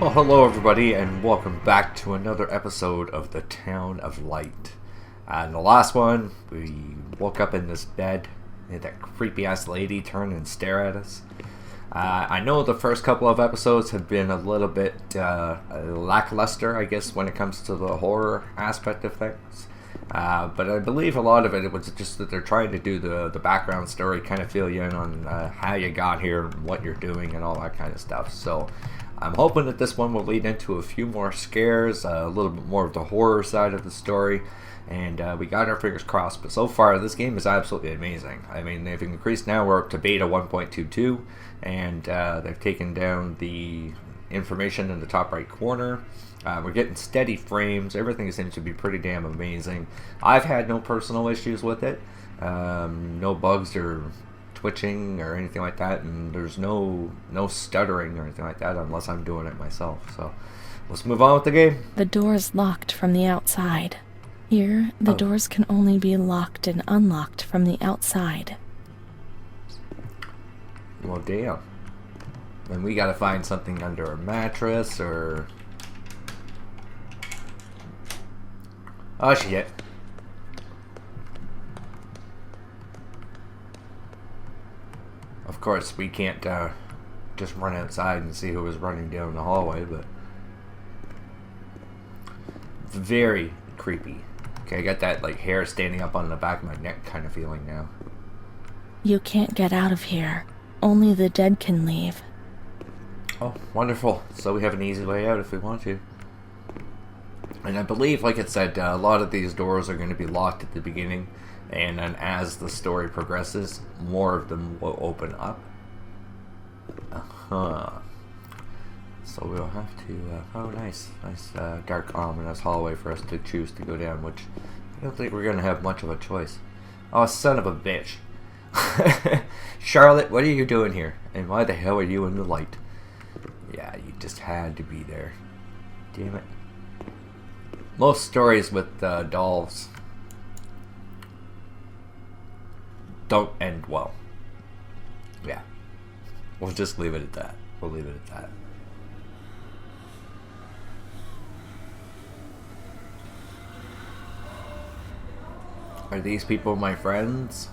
Well, hello everybody, and welcome back to another episode of the Town of Light. In the last one, we woke up in this bed, and that creepy-ass lady turn and stare at us. I know the first couple of episodes have been a little bit lackluster, I guess, when it comes to the horror aspect of things. But I believe a lot of it was just that they're trying to do the background story, kind of fill you in on how you got here, what you're doing, and all that kind of stuff. So I'm hoping that this one will lead into a few more scares, a little bit more of the horror side of the story, and we got our fingers crossed. But so far, this game is absolutely amazing. I mean, they've increased now, we're up to beta 1.22, and they've taken down the information in the top right corner. We're getting steady frames. Everything seems to be pretty damn amazing. I've had no personal issues with it. No bugs or twitching or anything like that, and there's no stuttering or anything like that unless I'm doing it myself. So let's move on with the game. The door's locked from the outside. Here, the doors can only be locked and unlocked from the outside. Well, damn. And we gotta find something under a mattress or... Oh, shit. Of course, we can't just run outside and see who was running down the hallway, but... It's very creepy. Okay, I got that, like, hair standing up on the back of my neck kind of feeling now. You can't get out of here. Only the dead can leave. Oh, wonderful. So we have an easy way out if we want to. And I believe, like it said, a lot of these doors are going to be locked at the beginning, and then as the story progresses, more of them will open up. So we'll have to, oh nice dark ominous hallway for us to choose to go down, which I don't think we're going to have much of a choice. Oh, son of a bitch. Charlotte, what are you doing here? And why the hell are you in the light? Yeah, you just had to be there. Damn it. Most stories with dolls don't end well. Yeah. We'll just leave it at that. We'll leave it at that. Are these people my friends?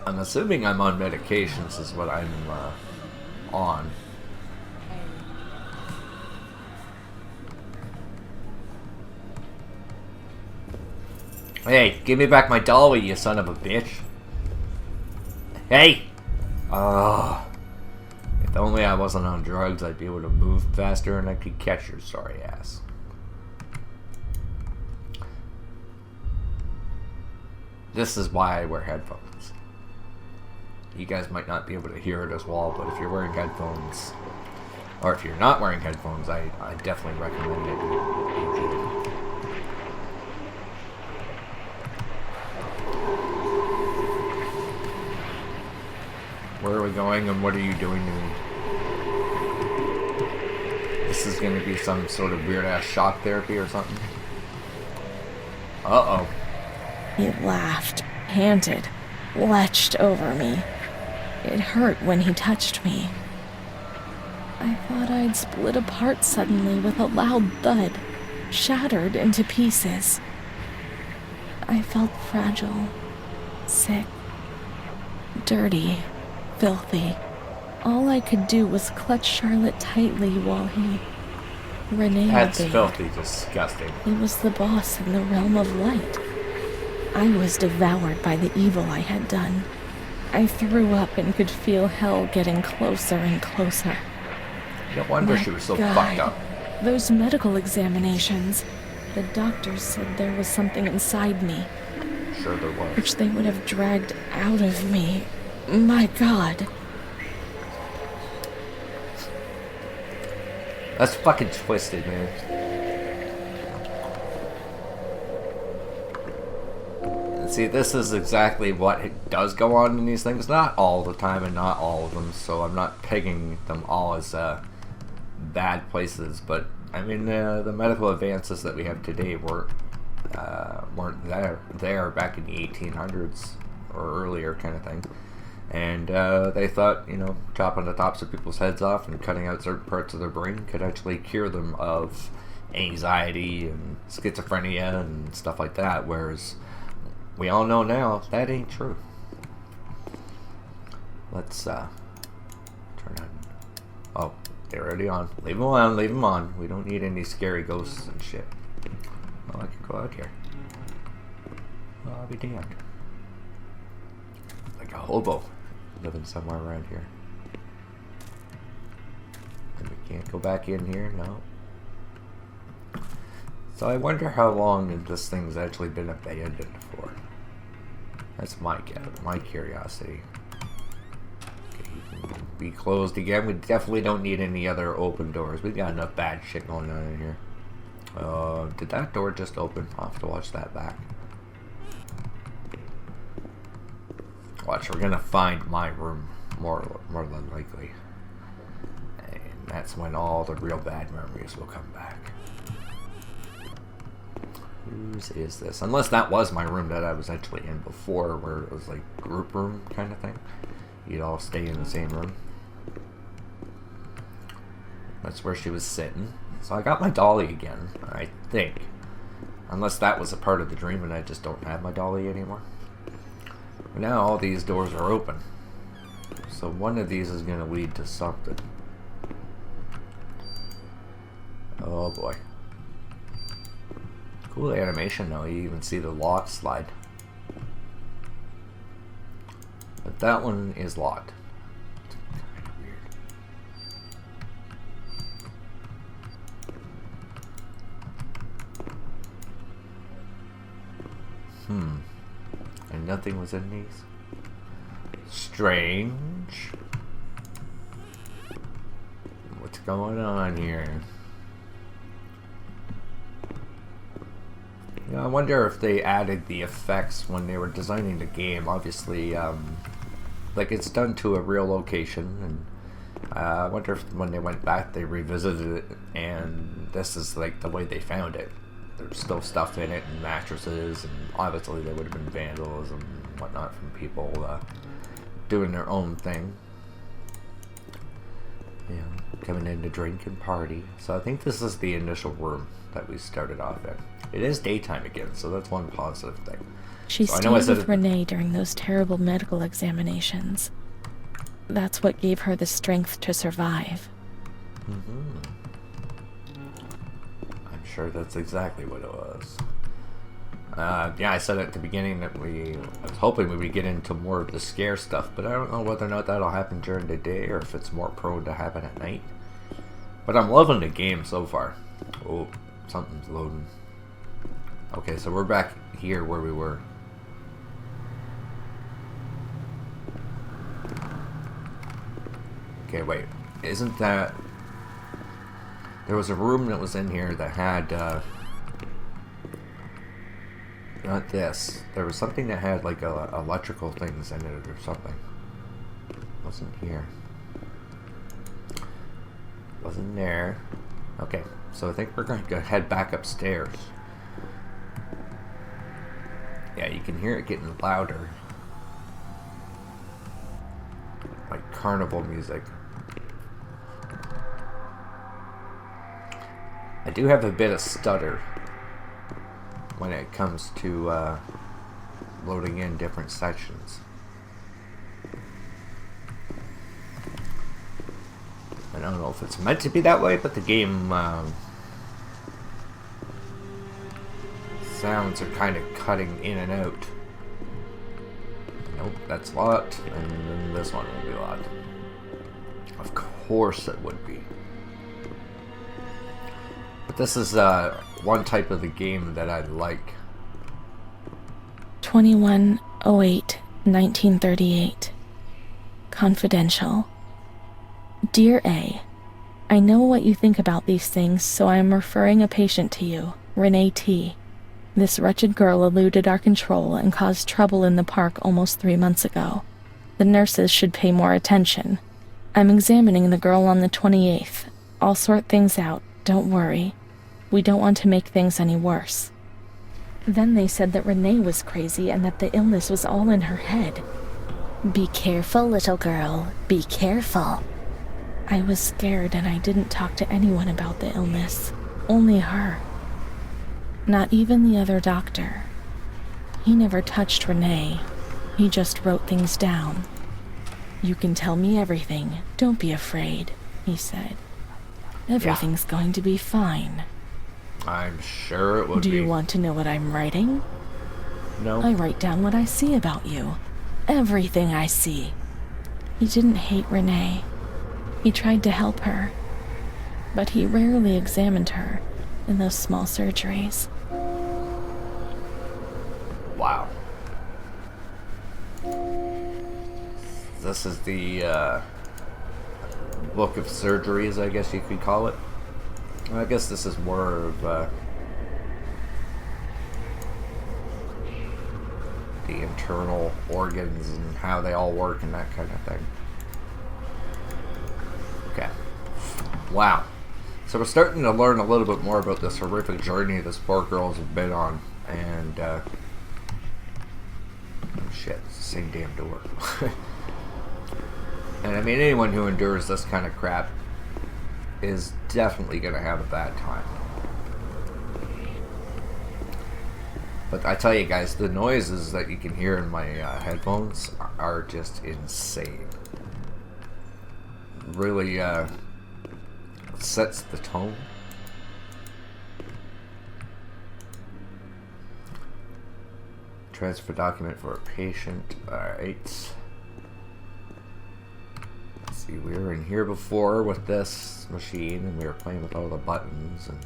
I'm assuming I'm on medications is what I'm on. Hey, give me back my dolly, you son of a bitch. Hey! If only I wasn't on drugs, I'd be able to move faster and I could catch your sorry ass. This is why I wear headphones. You guys might not be able to hear it as well, but if you're wearing headphones, or if you're not wearing headphones, I definitely recommend it. Where are we going and what are you doing to me? This is going to be some sort of weird-ass shock therapy or something. Uh-oh. He laughed, panted, lurched over me. It hurt when he touched me. I thought I'd split apart suddenly with a loud thud, shattered into pieces. I felt fragile, sick, dirty, filthy. All I could do was clutch Charlotte tightly while Renee That's obeyed. filthy disgusting. He was the boss in the realm of light. I was devoured by the evil I had done. I threw up and could feel hell getting closer and closer. No wonder she was so fucked up. Those medical examinations. The doctors said there was something inside me. Sure there was. Which they would have dragged out of me. My God. That's fucking twisted, man. And see, this is exactly what does go on in these things. Not all the time and not all of them, so I'm not pegging them all as bad places. But, I mean, the medical advances that we have today weren't there back in the 1800s or earlier kind of thing. And they thought, chopping the tops of people's heads off and cutting out certain parts of their brain could actually cure them of anxiety and schizophrenia and stuff like that, whereas we all know now that ain't true. Let's turn on. Oh, they're already on. Leave them on, leave them on. We don't need any scary ghosts and shit. Oh, I could go out here. Oh, I'll be damned. Like a hobo living somewhere around here. And we can't go back in here, no. So I wonder how long this thing's actually been abandoned for. That's my curiosity. Okay, you can be closed again. We definitely don't need any other open doors. We've got enough bad shit going on in here. Did that door just open? I'll have to watch that back. Watch, we're gonna find my room more than likely. And that's when all the real bad memories will come back. Whose is this? Unless that was my room that I was actually in before, where it was like group room kind of thing. You'd all stay in the same room. That's where she was sitting. So I got my dolly again, I think. Unless that was a part of the dream and I just don't have my dolly anymore. But now all these doors are open. So one of these is going to lead to something. Oh boy. Cool animation though, you even see the lock slide. But that one is locked. It's kind of weird. And nothing was in these? Strange. What's going on here? I wonder if they added the effects when they were designing the game. Obviously, like it's done to a real location, and I wonder if when they went back they revisited it, and this is like the way they found it. There's still stuff in it, and mattresses, and obviously there would have been vandalism and whatnot from people doing their own thing. Coming in to drink and party. So I think this is the initial room that we started off in. It is daytime again, so that's one positive thing. She stayed with Renee during those terrible medical examinations. That's what gave her the strength to survive. I'm sure that's exactly what it was. Yeah, I said at the beginning that I was hoping we would get into more of the scare stuff, but I don't know whether or not that'll happen during the day or if it's more prone to happen at night. But I'm loving the game so far. Oh, something's loading. Okay, so we're back here where we were. Okay, wait. Isn't that... There was a room that was in here that had... Not this. There was something that had like electrical things in it or something. Wasn't here. Wasn't there. Okay, so I think we're going to head back upstairs. Yeah, you can hear it getting louder. Like carnival music. I do have a bit of stutter when it comes to loading in different sections. I don't know if it's meant to be that way, but the game sounds are kind of cutting in and out. Nope, that's locked, and then this one will be locked. Of course it would be. But this is one type of the game that I like. 21/08/1938. Confidential. Dear A, I know what you think about these things, so I am referring a patient to you, Renee T. This wretched girl eluded our control and caused trouble in the park almost 3 months ago. The nurses should pay more attention. I'm examining the girl on the 28th. I'll sort things out, don't worry. We don't want to make things any worse. Then they said that Renee was crazy and that the illness was all in her head. Be careful, little girl. Be careful. I was scared and I didn't talk to anyone about the illness. Only her. Not even the other doctor. He never touched Renee. He just wrote things down. You can tell me everything. Don't be afraid, he said. Everything's going to be fine. I'm sure it would be. Do you want to know what I'm writing? No. I write down what I see about you. Everything I see. He didn't hate Renee. He tried to help her. But he rarely examined her in those small surgeries. Wow. This is the book of surgeries, I guess you could call it. I guess this is more of the internal organs and how they all work and that kind of thing. Okay. Wow. So we're starting to learn a little bit more about this horrific journey this poor girl's been on. And, oh shit, it's the same damn door. And I mean, anyone who endures this kind of crap is definitely going to have a bad time. But I tell you guys, the noises that you can hear in my headphones are just insane. Really sets the tone. Transfer document for a patient. Alright. Let's see, we were in here before with this machine and we were playing with all the buttons and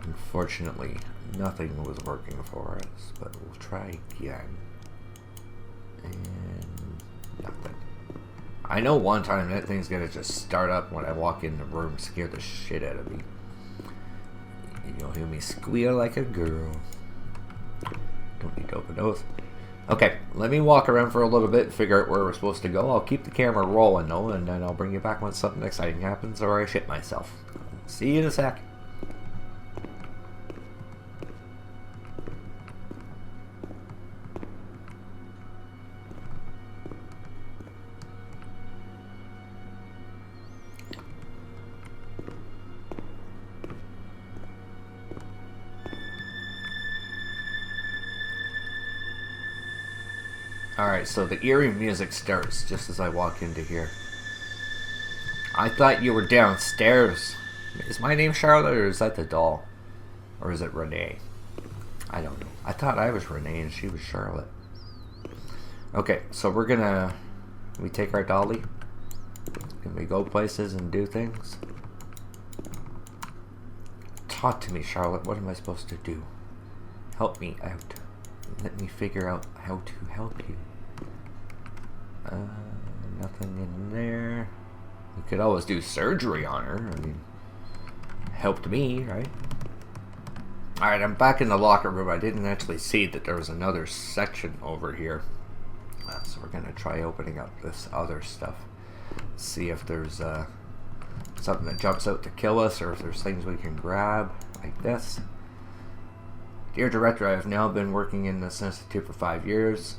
unfortunately nothing was working for us, but we'll try again. And nothing. I know one time that thing's gonna just start up when I walk in the room, scare the shit out of me. You'll hear me squeal like a girl. Don't need to open those. Okay, let me walk around for a little bit and figure out where we're supposed to go. I'll keep the camera rolling though, and then I'll bring you back when something exciting happens or I shit myself. See you in a sec. Alright, so the eerie music starts just as I walk into here. I thought you were downstairs. Is my name Charlotte or is that the doll? Or is it Renee? I don't know. I thought I was Renee and she was Charlotte. Okay, so we're gonna... we take our dolly? Can we go places and do things? Talk to me, Charlotte. What am I supposed to do? Help me out. Let me figure out how to help you. Nothing in there. We could always do surgery on her. I mean, helped me, right? Alright, I'm back in the locker room. I didn't actually see that there was another section over here. So we're going to try opening up this other stuff. See if there's something that jumps out to kill us, or if there's things we can grab, like this. Dear Director, I have now been working in this institute for 5 years.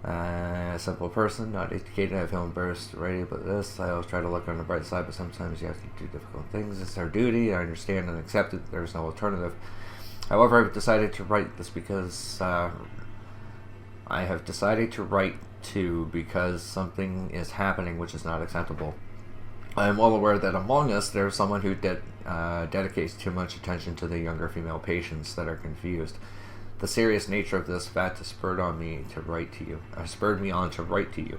A simple person, not educated. I feel embarrassed already about this. I always try to look on the bright side, but sometimes you have to do difficult things. It's our duty. I understand and accept it. There's no alternative. However, I've decided to write this because because something is happening which is not acceptable. I am well aware that among us there is someone who dedicates too much attention to the younger female patients that are confused. The serious nature of this fact has spurred me on to write to you.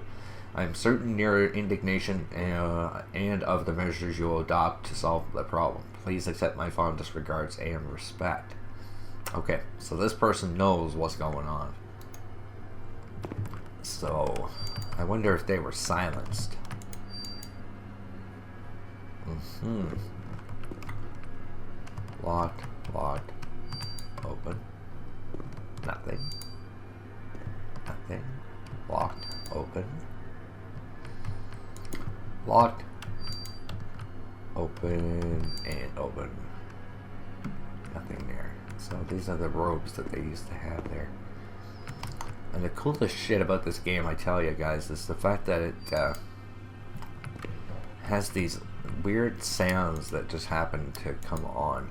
I am certain your indignation and of the measures you will adopt to solve the problem. Please accept my fondest regards and respect. Okay, so this person knows what's going on. So, I wonder if they were silenced. Locked, open. Nothing. Locked, open. Locked, open, and open. Nothing there. So these are the robes that they used to have there. And the coolest shit about this game, I tell you guys, is the fact that it has these weird sounds that just happen to come on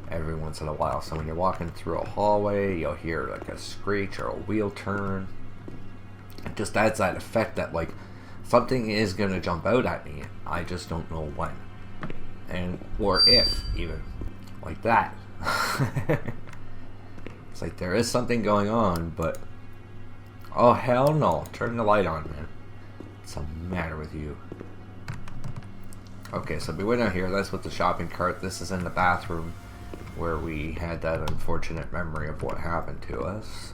every once in a while. So when you're walking through a hallway, you'll hear like a screech or a wheel turn. It just adds that effect that like something is going to jump out at me. I just don't know when. And or if even. Like that. It's like there is something going on, but oh hell no. Turn the light on, man. What's the matter with you? Okay, so we went out here. That's with the shopping cart. This is in the bathroom where we had that unfortunate memory of what happened to us.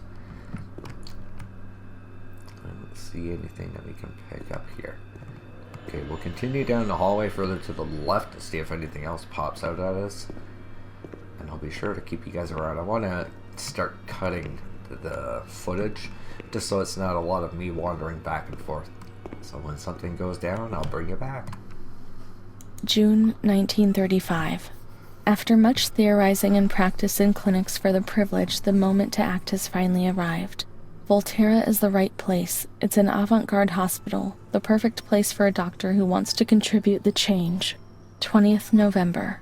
Let's see anything that we can pick up here. Okay, we'll continue down the hallway further to the left to see if anything else pops out at us. And I'll be sure to keep you guys around. I want to start cutting the footage just so it's not a lot of me wandering back and forth. So when something goes down, I'll bring you back. June 1935. After much theorizing and practice in clinics for the privilege, the moment to act has finally arrived. Volterra is the right place. It's an avant-garde hospital, the perfect place for a doctor who wants to contribute the change. 20th November.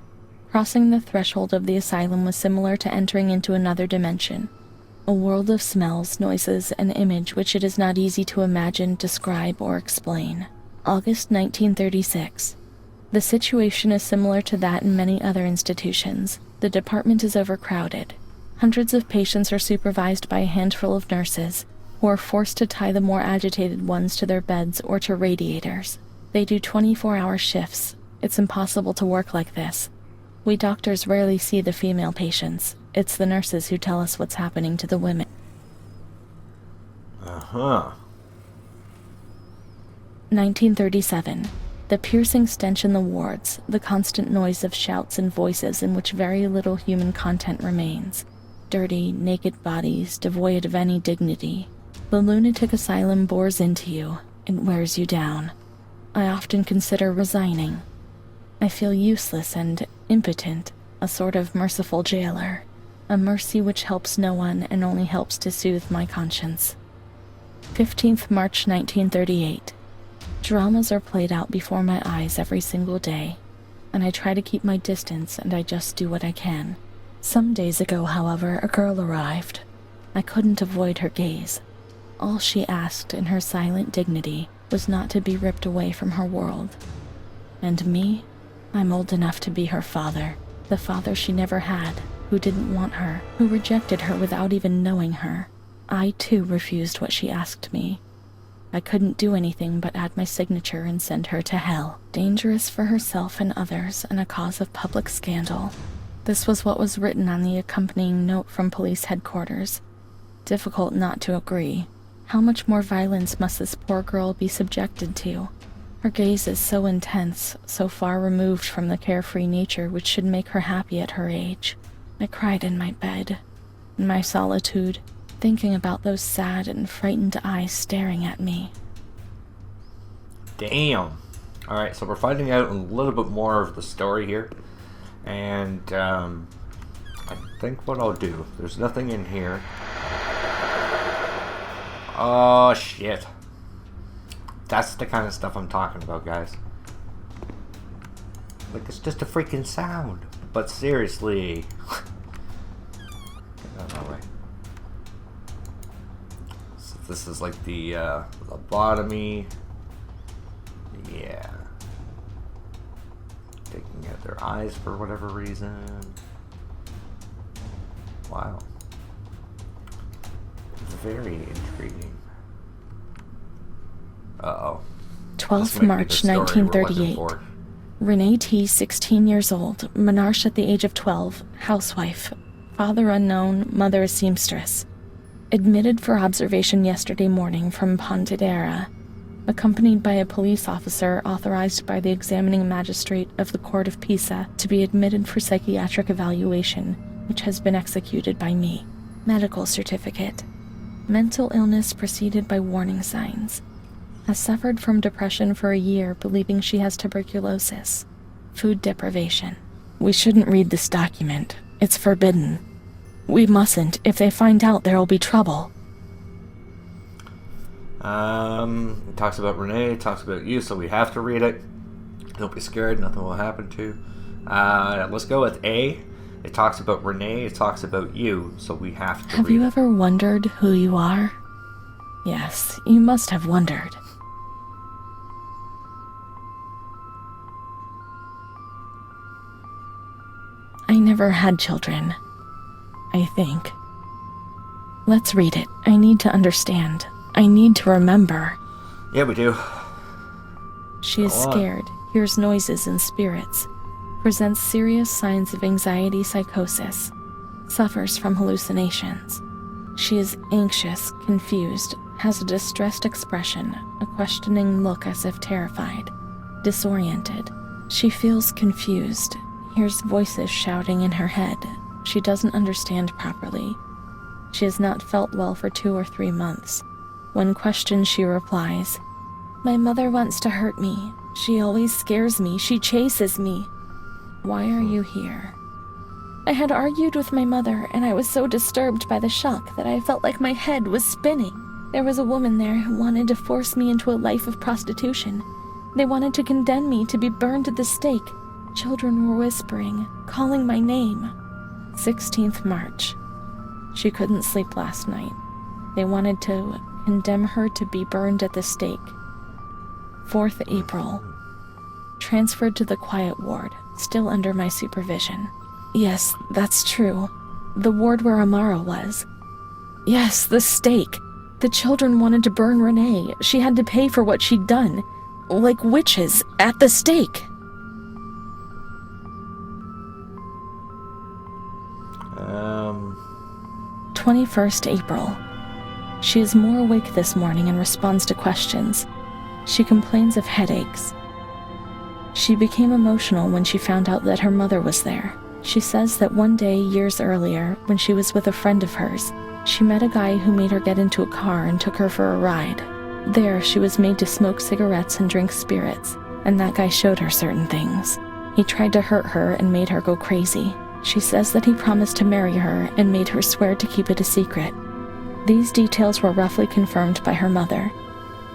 Crossing the threshold of the asylum was similar to entering into another dimension. A world of smells, noises, and image which it is not easy to imagine, describe, or explain. August 1936. The situation is similar to that in many other institutions. The department is overcrowded. Hundreds of patients are supervised by a handful of nurses, who are forced to tie the more agitated ones to their beds or to radiators. They do 24-hour shifts. It's impossible to work like this. We doctors rarely see the female patients. It's the nurses who tell us what's happening to the women. 1937. The piercing stench in the wards, the constant noise of shouts and voices in which very little human content remains. Dirty, naked bodies, devoid of any dignity. The lunatic asylum bores into you. It wears you down. I often consider resigning. I feel useless and impotent, a sort of merciful jailer. A mercy which helps no one and only helps to soothe my conscience. 15th March 1938. Dramas are played out before my eyes every single day, and I try to keep my distance and I just do what I can. Some days ago, however, a girl arrived. I couldn't avoid her gaze. All she asked in her silent dignity was not to be ripped away from her world. And me? I'm old enough to be her father, the father she never had, who didn't want her, who rejected her without even knowing her. I, too, refused what she asked me. I couldn't do anything but add my signature and send her to hell. Dangerous for herself and others, and a cause of public scandal. This was what was written on the accompanying note from police headquarters. Difficult not to agree. How much more violence must this poor girl be subjected to? Her gaze is so intense, so far removed from the carefree nature which should make her happy at her age. I cried in my bed, in my solitude, thinking about those sad and frightened eyes staring at me. Damn. Alright, so we're finding out a little bit more of the story here. And, I think what I'll do, there's nothing in here. Oh, shit. That's the kind of stuff I'm talking about, guys. Like, it's just a freaking sound. But seriously. Get out of my way. So this is like the lobotomy. Yeah. Taking out their eyes for whatever reason. Wow. Very intriguing. Uh-oh. 12th March 1938. Renee T., 16 years old, menarche at the age of 12, housewife, father unknown, mother a seamstress. Admitted for observation yesterday morning from Pontedera, accompanied by a police officer authorized by the examining magistrate of the Court of Pisa to be admitted for psychiatric evaluation, which has been executed by me. Medical certificate. Mental illness preceded by warning signs. Has suffered from depression for a year, believing she has tuberculosis. Food deprivation. We shouldn't read this document. It's forbidden. We mustn't. If they find out, there'll be trouble. It talks about Renee, it talks about you, so we have to read it. Don't be scared, nothing will happen to you. Let's go with A. It talks about Renee, it talks about you, so we have to read it. Have you ever wondered who you are? Yes, you must have wondered. I never had children, I think. Let's read it. I need to understand. I need to remember. Yeah, we do. She is scared, hears noises and spirits, presents serious signs of anxiety psychosis, suffers from hallucinations. She is anxious, confused, has a distressed expression, a questioning look as if terrified, disoriented. She feels confused, hears voices shouting in her head. She doesn't understand properly. She has not felt well for 2 or 3 months. When questioned, she replies, "My mother wants to hurt me. She always scares me. She chases me. Why are you here?" I had argued with my mother, and I was so disturbed by the shock that I felt like my head was spinning. There was a woman there who wanted to force me into a life of prostitution. They wanted to condemn me to be burned at the stake. Children were whispering, calling my name. 16th March. She couldn't sleep last night. They wanted to condemn her to be burned at the stake. 4th April. Transferred to the quiet ward, still under my supervision. Yes, that's true. The ward where Amara was. Yes, the stake. The children wanted to burn Renee. She had to pay for what she'd done. Like witches at the stake. 21st April. She is more awake this morning and responds to questions. She complains of headaches. She became emotional when she found out that her mother was there. She says that one day, years earlier, when she was with a friend of hers, she met a guy who made her get into a car and took her for a ride. There, she was made to smoke cigarettes and drink spirits, and that guy showed her certain things. He tried to hurt her and made her go crazy. She says that he promised to marry her and made her swear to keep it a secret. These details were roughly confirmed by her mother.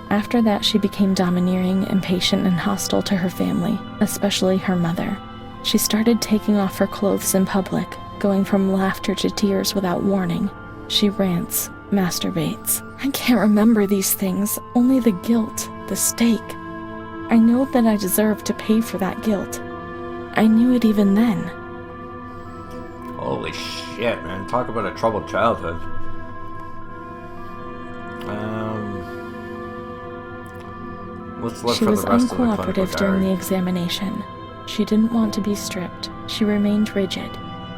After that, she became domineering, impatient, and hostile to her family, especially her mother. She started taking off her clothes in public, going from laughter to tears without warning. She rants, masturbates. I can't remember these things, only the guilt, the stake. I know that I deserve to pay for that guilt. I knew it even then. Holy shit, man. Talk about a troubled childhood. Let's look She for was the rest of the uncooperative clinical during the diary. examination. She didn't want to be stripped. She remained rigid.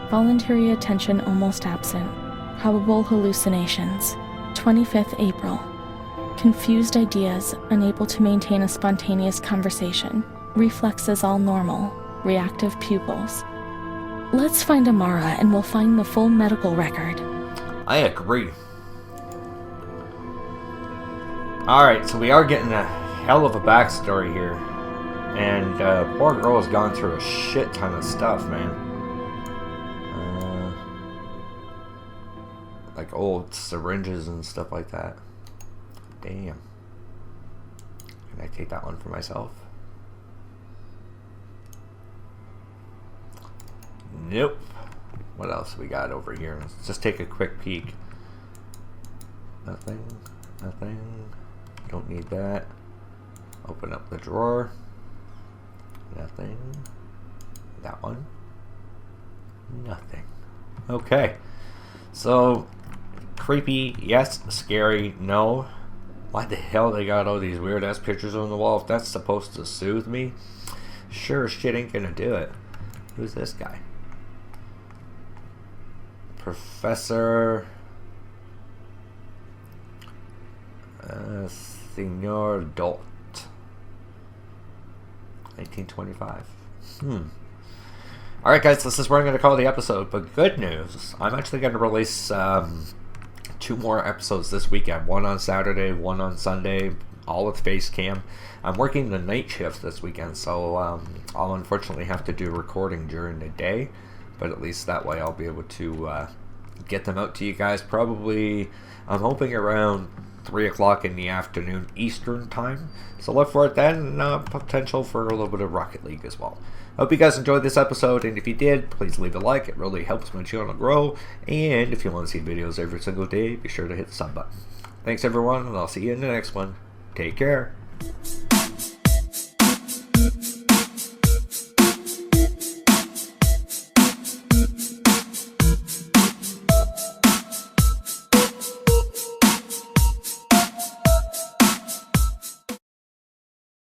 Voluntary attention almost absent. Probable hallucinations. 25th April. Confused ideas, unable to maintain a spontaneous conversation. Reflexes all normal. Reactive pupils. Let's find Amara and we'll find the full medical record. I agree. Alright, so we are getting a hell of a backstory here. And poor girl has gone through a shit ton of stuff, man. Like old syringes and stuff like that. Damn. Can I take that one for myself? Nope. What else we got over here? Let's just take a quick peek. Nothing. Nothing. Don't need that. Open up the drawer. Nothing. That one. Nothing. Okay. So, creepy, yes. Scary, no. Why the hell they got all these weird ass pictures on the wall? If that's supposed to soothe me, sure as shit ain't gonna do it. Who's this guy? Professor Senor Dot, 1925. Alright guys, this is where I'm going to call the episode, but good news, I'm actually going to release 2 more episodes this weekend, one on Saturday, one on Sunday, all with face cam. I'm working the night shift this weekend, so I'll unfortunately have to do recording during the day, but at least that way I'll be able to get them out to you guys probably, I'm hoping around 3 o'clock in the afternoon Eastern time. So look for it then, and potential for a little bit of Rocket League as well. Hope you guys enjoyed this episode, and if you did, please leave a like. It really helps my channel grow. And if you want to see videos every single day, be sure to hit the sub button. Thanks everyone, and I'll see you in the next one. Take care.